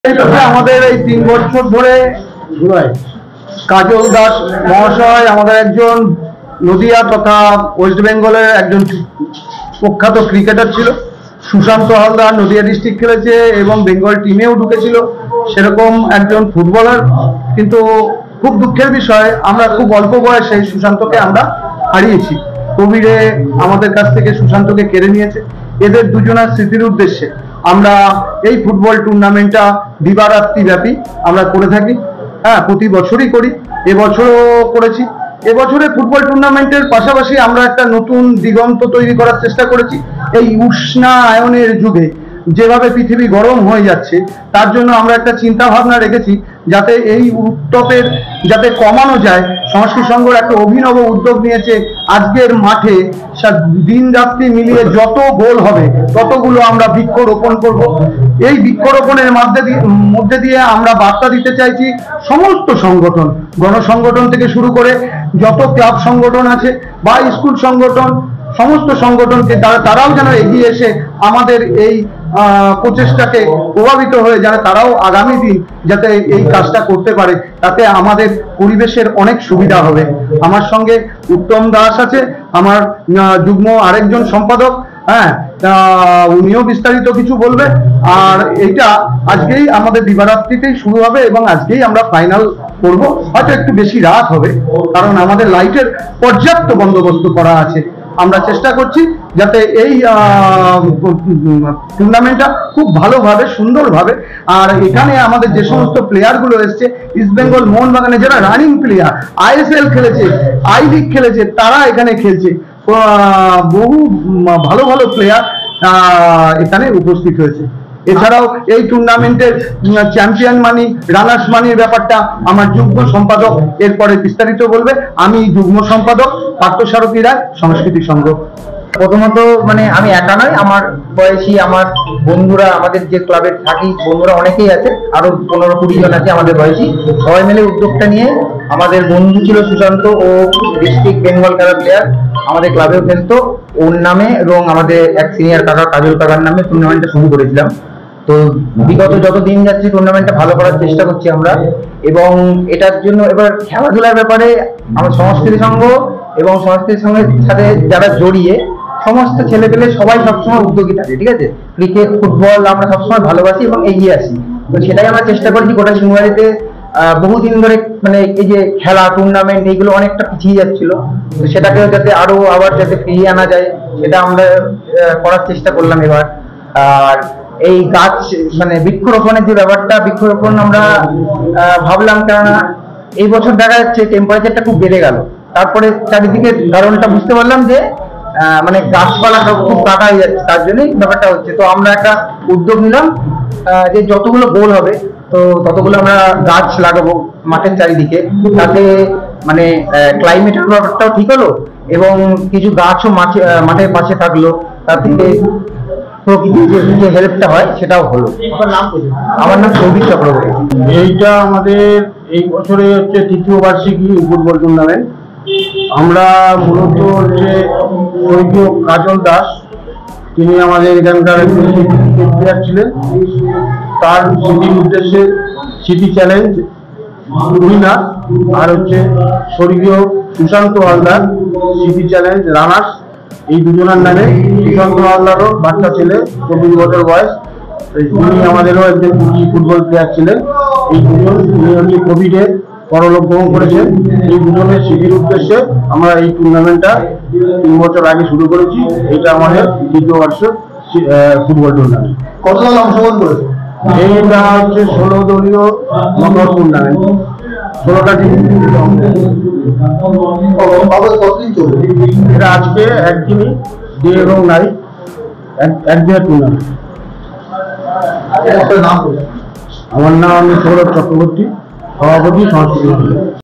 আমাদের এই 3 বছর ধরে কাজল দাস মহাশয় আমাদের একজন নদিয়া তথা ওয়েস্ট বেঙ্গলের একজন প্রখ্যাত ক্রিকেটার ছিল। সুশান্ত হালদার নদিয়া ডিস্ট্রিক্ট খেলেছে এবং বেঙ্গল টিমেও ঢুকেছিল, সেরকম একজন ফুটবলার। কিন্তু খুব দুঃখের বিষয়, আমরা খুব অল্প বয়সে সুশান্তকে আমরা হারিয়েছি। কোভিডে আমাদের কাছ থেকে সুশান্তকে কেড়ে নিয়েছে। এদের দুজনের স্মৃতির উদ্দেশ্যে আমরা এই ফুটবল টুর্নামেন্টটা দিবারাত্রি ব্যাপী আমরা করে থাকি। প্রতি বছরই করি, এবছরও করেছি। এবছরে ফুটবল টুর্নামেন্টের পাশাপাশি আমরা একটা নতুন দিগন্ত তৈরি করার চেষ্টা করেছি। এই উষ্ণায়নের যুগে যেভাবে পৃথিবী গরম হয়ে যাচ্ছে, তার জন্য আমরা একটা চিন্তা ভাবনা রেখেছি যাতে এই উত্তপের যাতে কমানো যায়। সংস্কৃতি সংঘর একটা অভিনব উদ্যোগ নিয়েছে, আজকের মাঠে দিন রাত্রি মিলিয়ে যত গোল হবে ততগুলো আমরা বৃক্ষরোপণ করব। এই বৃক্ষরোপণের মধ্যে দিয়ে আমরা বার্তা দিতে চাইছি সমস্ত সংগঠন, গণসংগঠন থেকে শুরু করে যত ক্লাব সংগঠন আছে বা স্কুল সংগঠন, সমস্ত সংগঠনকে তারাও যেন এগিয়ে এসে আমাদের এই প্রচেষ্টাকে প্রভাবিত হয়ে যেন তারাও আগামী দিন যাতে এই কাজটা করতে পারে, তাতে আমাদের পরিবেশের অনেক সুবিধা হবে। আমার সঙ্গে উত্তম দাস আছে, আমার যুগ্ম আরেকজন সম্পাদক। উনিও বিস্তারিত কিছু বলবে। আর এইটা আজকেই আমাদের দিবারাত্রিতেই শুরু হবে এবং আজকেই আমরা ফাইনাল করব। হয়তো একটু বেশি রাত হবে, কারণ আমাদের লাইটের পর্যাপ্ত বন্দোবস্ত করা আছে। আমরা চেষ্টা করছি যাতে এই টুর্নামেন্টটা খুব ভালোভাবে সুন্দরভাবে, আর এখানে আমাদের যে সমস্ত প্লেয়ারগুলো এসছে, ইস্ট বেঙ্গল মোহনবাগানে যারা রানিং প্লেয়ার, ISL খেলেছে, আই লিগ খেলেছে, তারা এখানে খেলছে। বহু ভালো ভালো প্লেয়ার এখানে উপস্থিত হয়েছে। এছাড়াও এই টুর্নামেন্টের চ্যাম্পিয়ন মানি, রানার্স মানির ব্যাপারটা আমার যুগ্ম সম্পাদক এরপরে বিস্তারিত বলবে। আমি যুগ্ম সম্পাদক পার্থসারথী রায়, সংস্কৃতি সংঘ। প্রথমত আমি একা নয়, আমার বয়সী আমার বন্ধুরা, আমাদের যে ক্লাবের থাকি বন্ধুরা অনেকেই আছে, আরো 15-20 জন আছে আমাদের বয়সী। সবাই মিলে উদ্যোগটা নিয়ে, আমাদের বন্ধু ছিল সুশান্ত, ও ডিস্ট্রিক্ট বেঙ্গল খেলার প্লেয়ার, আমাদের ক্লাবেও খেলতো। ওর নামে এবং আমাদের এক সিনিয়র কাকা কাজল কাকার নামে টুর্নামেন্টটা শুরু করেছিলাম। তো বিগত যত দিন যাচ্ছে টুর্নামেন্টটা ভালো করার চেষ্টা করছি আমরা। এবং এটার জন্য এবার খেলাধুলার ব্যাপারে আমার সংস্কৃতি সংঘ এবং সংস্কৃতি সংঘের সাথে যারা জড়িয়ে সমস্ত ছেলেপেলে সবাই সবসময় উদ্যোগী থাকে, ঠিক আছে। ক্রিকেট, ফুটবল আমরা সবসময় ভালোবাসি এবং এগিয়ে আসি। তো সেটাই আমরা চেষ্টা করছি। গোটা সিংহবাড়িতে বহুদিন ধরে এই যে খেলা টুর্নামেন্ট এইগুলো অনেকটা পিছিয়ে যাচ্ছিল, তো সেটাকেও যাতে আরো আবার যাতে ফিরিয়ে আনা যায় সেটা আমরা করার চেষ্টা করলাম এবার। আর এই গাছ বৃক্ষরোপণের যে ব্যাপারটা, বৃক্ষরোপণ আমরা ভাবলাম, কেননা এই বছর দেখা যাচ্ছে টেম্পারেচারটা খুব বেড়ে গেল, তারপরে চারিদিকে কারণটা বুঝতে পারলাম যে গাছপালা খুব কাটা হয়ে যাচ্ছে, তার জন্যই ব্যাপারটা হচ্ছে। তো আমরা একটা উদ্যোগ নিলাম যে যতগুলো গোল হবে তো ততগুলো আমরা গাছ লাগাবো মাঠের চারিদিকে, তাতে ক্লাইমেটের ব্যাপারটাও ঠিক হলো এবং কিছু গাছও মাঠের পাশে থাকলো, তার থেকে প্রকৃতির যে হেল্পটা হয় সেটাও হলো। আমার নাম সৌভিক চক্রবর্তী। এইটা আমাদের এই বছরে হচ্ছে 3য় বার্ষিকী ফুটবল টুর্নামেন্ট। আমরা মূলত হচ্ছে স্বর্গীয় কাজল দাস, তিনি আমাদের এখানকার প্লেয়ার ছিলেন, তার স্মৃতির উদ্দেশ্যে সিটি চ্যালেঞ্জ উইনার, আর হচ্ছে স্বর্গীয় Sushanta Haldar city challenge runners. এই দুজনের নামে, সুশান্ত হালদারও বাচ্চা ছেলে, 24 বছর বয়স, তিনি আমাদেরও একজন ফুটবল প্লেয়ার ছিলেন। এই দুজন হচ্ছে কোভিডে পরলোক গমন করেছেন। এই দুজনের স্মৃতির উদ্দেশ্যে আমরা এই টুর্নামেন্টটা 3 বছর আগে শুরু করেছি। এটা আমাদের 2য় বর্ষ ফুটবল টুর্নামেন্ট। কত দল অংশগ্রহণ করেছে? এইটা হচ্ছে 16 দলীয় নকআউট টুর্নামেন্ট, 16টা টিম। কতদিন চলবে এটা? আজকে একদিনই, ডে এবং নাইট, একদিনের টুর্নামেন্ট। আমার নাম সৌরভ চক্রবর্তী, সভাপতি সংস্কৃতি।